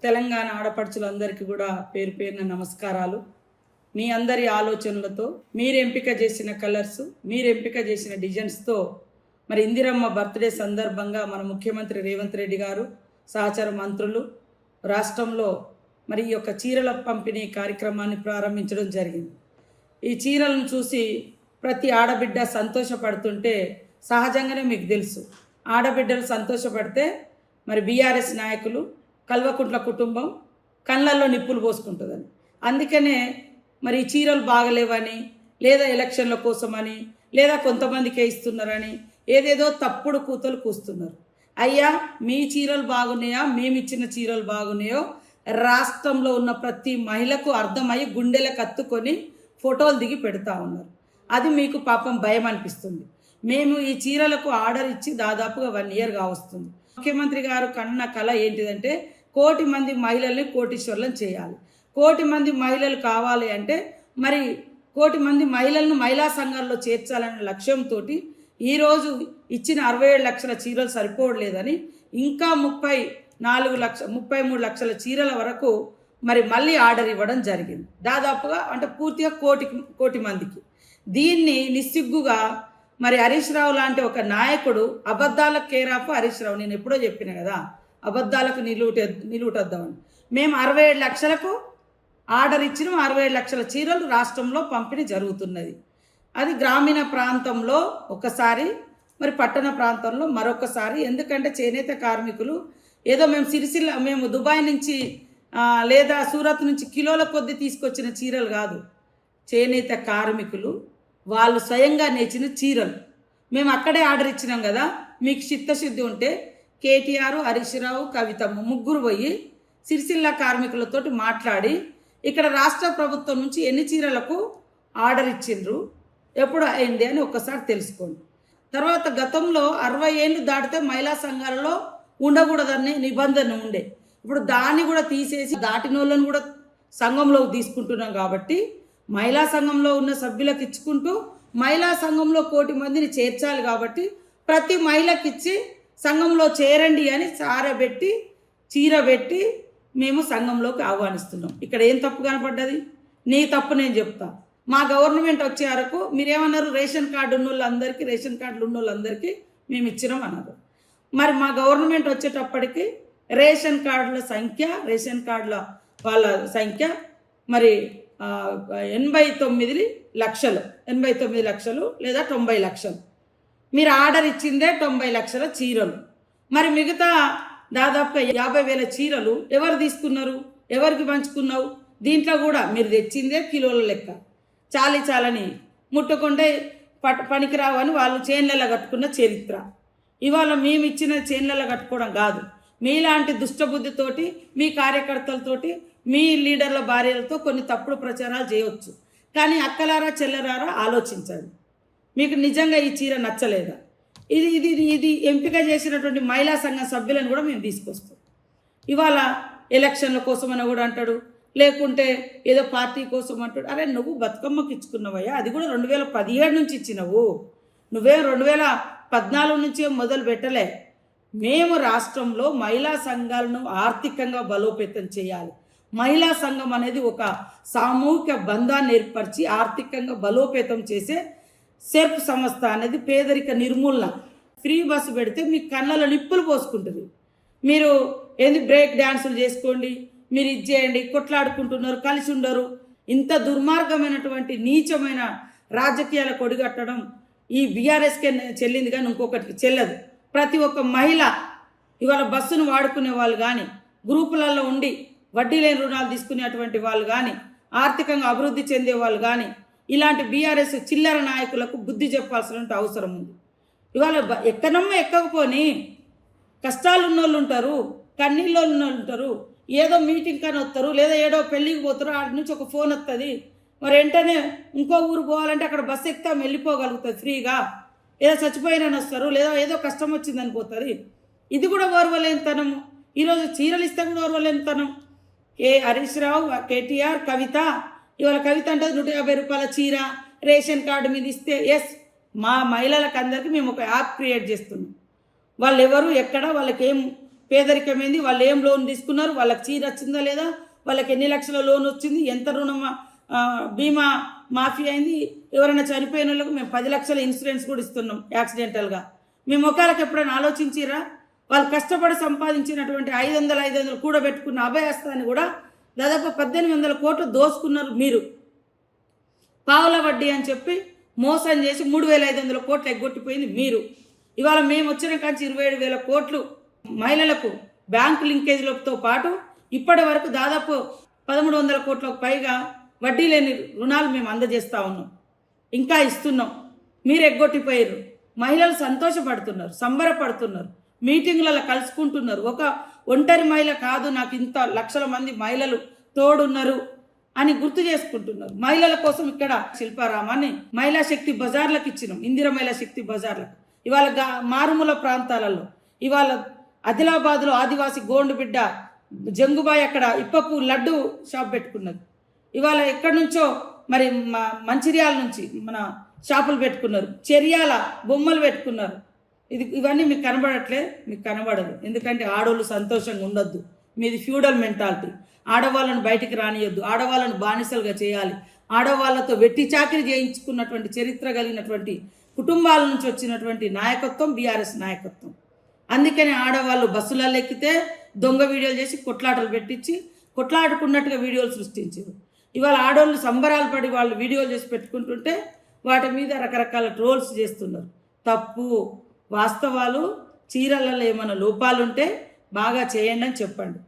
తెలంగాణ ఆడపడుచులందరికీ కూడా పేరు పేరున నమస్కారాలు. మీ అందరి ఆలోచనలతో మీరు ఎంపిక చేసిన కలర్స్, మీరు ఎంపిక చేసిన డిజైన్స్తో మరి ఇందిరమ్మ బర్త్డే సందర్భంగా మన ముఖ్యమంత్రి రేవంత్ రెడ్డి గారు, సహచర మంత్రులు రాష్ట్రంలో మరి ఈ యొక్క చీరల పంపిణీ కార్యక్రమాన్ని ప్రారంభించడం జరిగింది. ఈ చీరలను చూసి ప్రతి ఆడబిడ్డ సంతోషపడుతుంటే సహజంగానే మీకు తెలుసు, ఆడబిడ్డలు సంతోషపడితే మరి బీఆర్ఎస్ నాయకులు, కల్వకుంట్ల కుటుంబం కళ్ళల్లో నిప్పులు పోసుకుంటుందని. అందుకనే మరి ఈ చీరలు బాగలేవని, లేదా ఎలక్షన్ల కోసమని, లేదా కొంతమందికే ఇస్తున్నారని ఏదేదో తప్పుడు కూతలు కూస్తున్నారు. అయ్యా, మీ చీరలు బాగున్నాయా, మేమిచ్చిన చీరలు బాగున్నాయో రాష్ట్రంలో ఉన్న ప్రతి మహిళకు అర్థమై గుండెలకు కత్తుకొని ఫోటోలు దిగి పెడతా ఉన్నారు. అది మీకు పాపం భయం అనిపిస్తుంది. మేము ఈ చీరలకు ఆర్డర్ ఇచ్చి దాదాపుగా 1 year కావస్తుంది. ముఖ్యమంత్రి గారు కన్న కళ ఏంటిదంటే 1 కోటి మంది మహిళల్ని కోటీశ్వర్లను చేయాలి. 1 కోటి మంది మహిళలు కావాలి అంటే మరి 1 కోటి మంది మహిళలను మహిళా సంఘాల్లో చేర్చాలనే లక్ష్యంతో ఈరోజు ఇచ్చిన 67 లక్షల చీరలు సరిపోవట్లేదని ఇంకా 33 లక్షల చీరల వరకు మరి మళ్ళీ ఆర్డర్ ఇవ్వడం జరిగింది. దాదాపుగా అంటే పూర్తిగా కోటి మందికి. దీన్ని నిస్సిగ్గుగా మరి హరీష్ రావు లాంటి ఒక నాయకుడు, అబద్ధాలకు కేరాపు హరీష్ రావు, నేను ఎప్పుడో చెప్పిన కదా, అబద్ధాలకు నిలువుటొద్దామని. మేము 67 లక్షలకు ఆర్డర్ ఇచ్చిన 67 లక్షల చీరలు రాష్ట్రంలో పంపిణీ జరుగుతున్నది. అది గ్రామీణ ప్రాంతంలో ఒకసారి, మరి పట్టణ ప్రాంతంలో మరొకసారి. ఎందుకంటే చేనేత కార్మికులు ఏదో మేము దుబాయ్ నుంచి లేదా సూరత్ నుంచి కిలోల కొద్ది తీసుకొచ్చిన చీరలు కాదు. చేనేత కార్మికులు వాళ్ళు స్వయంగా నేర్చిన చీరలు మేము అక్కడే ఆర్డర్ ఇచ్చినాం కదా. మీకు చిత్తశుద్ధి ఉంటే కేటీఆర్, హరీష్ రావు, కవితమ్మ ముగ్గురు పోయి సిరిసిల్ల కార్మికులతోటి మాట్లాడి ఇక్కడ రాష్ట్ర ప్రభుత్వం నుంచి ఎన్ని చీరలకు ఆర్డర్ ఇచ్చిండ్రు, ఎప్పుడు అయింది అని ఒక్కసారి తెలుసుకోండి. తర్వాత గతంలో 60 ఏళ్ళు దాటితే మహిళా సంఘాలలో ఉండకూడదనే నిబంధన ఉండే. ఇప్పుడు దాన్ని కూడా తీసేసి దాటిన వాళ్ళని కూడా సంఘంలోకి తీసుకుంటున్నాం. కాబట్టి మహిళా సంఘంలో ఉన్న సభ్యులకు ఇచ్చుకుంటూ మహిళా సంఘంలో 1 కోటి మందిని చేర్చాలి. కాబట్టి ప్రతి మహిళకి ఇచ్చి సంఘంలో చేరండి అని చీర పెట్టి మేము సంఘంలోకి ఆహ్వానిస్తున్నాం. ఇక్కడ ఏం తప్పు కనపడ్డది? నీ తప్పు నేను చెప్తా. మా గవర్నమెంట్ వచ్చే వరకు మీరేమన్నారు, రేషన్ కార్డు ఉన్న వాళ్ళందరికీ, రేషన్ కార్డులు ఉన్న వాళ్ళందరికీ మేము ఇచ్చినాం అన్నారు. మరి మా గవర్నమెంట్ వచ్చేటప్పటికి రేషన్ కార్డుల సంఖ్య, రేషన్ కార్డుల వాళ్ళ సంఖ్య మరి 89 లక్షలు లేదా 90 లక్షలు. మీరు ఆర్డర్ ఇచ్చిందే 90 లక్షల చీరలు. మరి మిగతా దాదాపుగా 50,000 చీరలు ఎవరు తీసుకున్నారు, ఎవరికి పంచుకున్నావు? దీంట్లో కూడా మీరు తెచ్చిందే కిలోల లెక్క. చాలని ముట్టుకుంటే పనికిరావు అని వాళ్ళు చేన్లలో కట్టుకున్న చరిత్ర. ఇవాళ మేము ఇచ్చిన చేన్లలో కట్టుకోవడం కాదు. మీలాంటి దుష్టబుద్ధితోటి, మీ కార్యకర్తలతోటి, మీ లీడర్ల భార్యలతో కొన్ని తప్పుడు ప్రచారాలు చేయవచ్చు. కానీ అక్కలారా చెల్లెరారా ఆలోచించండి. మీకు నిజంగా ఈ చీర నచ్చలేదా? ఇది ఎంపిక చేసినటువంటి మహిళా సంఘం సభ్యులను కూడా మేము తీసుకొస్తాం. ఇవాళ ఎలక్షన్ల కోసమని కూడా అంటాడు, లేకుంటే ఏదో పార్టీ కోసం అంటాడు. అరే, నువ్వు బతుకమ్మకి ఇచ్చుకున్నావయ్యా, అది కూడా 2017 నుంచి ఇచ్చినవు. నువ్వే 2014 నుంచి మొదలు పెట్టలే. మేము రాష్ట్రంలో మహిళా సంఘాలను ఆర్థికంగా బలోపేతం చేయాలి. మహిళా సంఘం అనేది ఒక సామూహిక బంధాన్ని ఏర్పరిచి ఆర్థికంగా బలోపేతం చేసే సెర్ప్ సంస్థ అనేది పేదరిక నిర్మూలన. ఫ్రీ బస్సు పెడితే మీ కళ్ళలో నిప్పులు పోసుకుంటుంది. మీరు బ్రేక్ డ్యాన్సులు చేసుకోండి, మీరు ఇది చేయండి, కొట్లాడుకుంటున్నారు, కలిసి ఉండరు. ఇంత దుర్మార్గమైనటువంటి నీచమైన రాజకీయాల కొడిగట్టడం ఈ బీఆర్ఎస్కే చెల్లింది, కానీ ఇంకొకటికి చెల్లదు. ప్రతి ఒక్క మహిళ ఇవాళ బస్సును వాడుకునే వాళ్ళు కానీ, గ్రూపులలో ఉండి వడ్డీ లేని రుణాలు తీసుకునేటువంటి వాళ్ళు కానీ, ఆర్థికంగా అభివృద్ధి చెందే వాళ్ళు కానీ, ఇలాంటి బీఆర్ఎస్ చిల్లర నాయకులకు బుద్ధి చెప్పాల్సిన అవసరం ఉంది. ఇవాళ ఎక్కకపోని కష్టాలు ఉన్నోళ్ళు ఉంటారు, కన్నీళ్ళు ఉన్నోళ్ళు ఉంటారు. ఏదో మీటింగ్ కానీ వస్తారు, లేదా ఏదో పెళ్ళికి పోతారు, ఆడి నుంచి ఒక ఫోన్ వస్తుంది. మరి వెంటనే ఇంకో ఊరు పోవాలంటే అక్కడ బస్సు ఎక్కుతాం, వెళ్ళిపోగలుగుతుంది ఫ్రీగా. ఏదో చచ్చిపోయినని వస్తారు, లేదా ఏదో కష్టం వచ్చిందని పోతుంది. ఇది కూడా ఓర్వలేనితనము. ఈరోజు చీరలు ఇస్తే కూడా ఓర్వలేనితనం. హరీష్ రావు, కేటీఆర్, కవిత. ఇవాళ కవిత అంటే 150 రూపాయల చీర రేషన్ కార్డు మీద ఇస్తే ఎస్, మా మహిళలకు అందరికీ మేము ఒక యాప్ క్రియేట్ చేస్తున్నాం. వాళ్ళు ఎవరు, ఎక్కడ, వాళ్ళకి ఏం పేదరికమైంది, వాళ్ళు ఏం లోన్ తీసుకున్నారు, వాళ్ళకి చీర వచ్చిందా లేదా, వాళ్ళకి ఎన్ని లక్షల లోన్ వచ్చింది, ఎంత రుణం బీమా మాఫీ అయింది, ఎవరైనా చనిపోయిన వాళ్ళకు మేము 10 లక్షల ఇన్సూరెన్స్ కూడా ఇస్తున్నాం యాక్సిడెంటల్గా. మీ ముఖాలకు ఎప్పుడైనా ఆలోచించిరా? వాళ్ళు కష్టపడి సంపాదించినటువంటి 500 కూడబెట్టుకున్న అభయహస్తాన్ని కూడా దాదాపు 1800 కోట్లు దోసుకున్నారు మీరు. పావుల వడ్డీ అని చెప్పి మోసం చేసి 3500 కోట్లు ఎగ్గొట్టిపోయింది మీరు. ఇవాళ మేము వచ్చిన కాంచి 27,000 కోట్లు మహిళలకు బ్యాంకు లింకేజ్లతో పాటు ఇప్పటి వరకు దాదాపు 1300 కోట్లకు పైగా వడ్డీ లేని రుణాలు మేము అందజేస్తూ ఉన్నాం, ఇంకా ఇస్తున్నాం. మీరు ఎగ్గొట్టిపోయారు. మహిళలు సంతోషపడుతున్నారు, సంబరపడుతున్నారు, మీటింగులలో కలుసుకుంటున్నారు. ఒక ఒంటరి మహిళ కాదు, నాకు ఇంత లక్షల మంది మహిళలు తోడున్నారు అని గుర్తు చేసుకుంటున్నారు. మహిళల కోసం ఇక్కడ శిల్పారామాన్ని మహిళా శక్తి బజార్లకు ఇచ్చినాం, ఇందిర మహిళా శక్తి బజార్లకు. ఇవాళ మారుమూల ప్రాంతాలలో, ఇవాళ ఆదిలాబాద్లో ఆదివాసి గోండు బిడ్డ జంగుబాయి అక్కడ ఇప్పపు లడ్డు షాప్ పెట్టుకున్నది. ఇవాళ ఎక్కడి నుంచో మరి మంచిర్యాల నుంచి మన షాపులు పెట్టుకున్నారు, చెర్యాల బొమ్మలు పెట్టుకున్నారు. ఇవన్నీ మీకు కనబడట్లే, మీకు కనబడదు. ఎందుకంటే ఆడవాళ్ళు సంతోషంగా ఉండొద్దు. మీది ఫ్యూడల్ మెంటాలిటీ. ఆడవాళ్ళను బయటికి రానియొద్దు, ఆడవాళ్ళను బానిసలుగా చేయాలి. ఆడవాళ్ళతో వెట్టి చాకిరి చేయించుకున్నటువంటి చరిత్ర కలిగినటువంటి కుటుంబాల నుంచి వచ్చినటువంటి నాయకత్వం బీఆర్ఎస్ నాయకత్వం. అందుకని ఆడవాళ్ళు బస్సులలో ఎక్కితే దొంగ వీడియోలు చేసి కొట్లాటలు పెట్టించి కొట్లాడుకున్నట్టుగా వీడియోలు సృష్టించారు. ఇవాళ ఆడవాళ్ళు సంబరాలు పడి వాళ్ళు వీడియోలు చేసి పెట్టుకుంటుంటే వాటి మీద రకరకాల ట్రోల్స్ చేస్తున్నారు. తప్పు. వాస్తవాలు, చీరలలో ఏమైనా లోపాలుంటే బాగా చేయండి అని చెప్పండి.